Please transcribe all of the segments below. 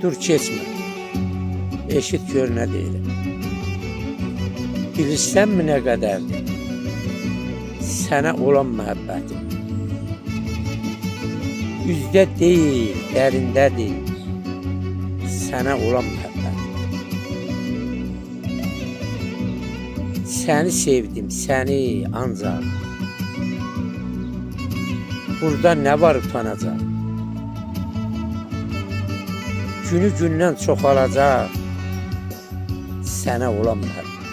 Dur keçmə, eşit gör nə deyirəm. Bilirsənmi nə qədərdir sənə olan məhəbbətim? Üzdə deyil, dərindədir sənə olan məhəbbətim. Səni sevdim, səni ancaq. Burada nə var utanacaq? Günü gündən çoxalacaq sənə olan məhəbbət.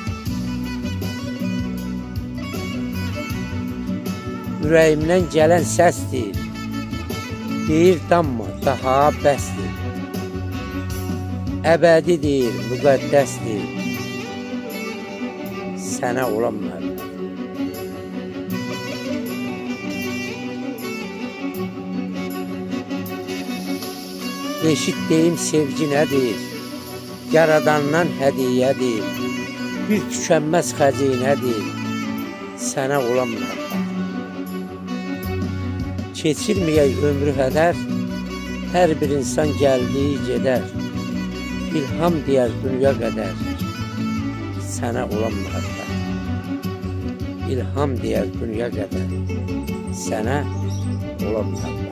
Ürəyimdən gələn səsdir, deyir damma daha bəsdir. Əbədidir, müqəddəsdir sənə olan məhəbbət. Eşit deyim sevgi nədir? Yaradandan hədiyyədir. Bir tükənməz xəzinədir sənə olan məhəbbət. Keçirməyək ömrü hədər, hər bir insan gəldiyi gedər. İlham deyər dünya qədər sənə olan məhəbbət. İlham deyər dünya qədər sənə olan məhəbbət.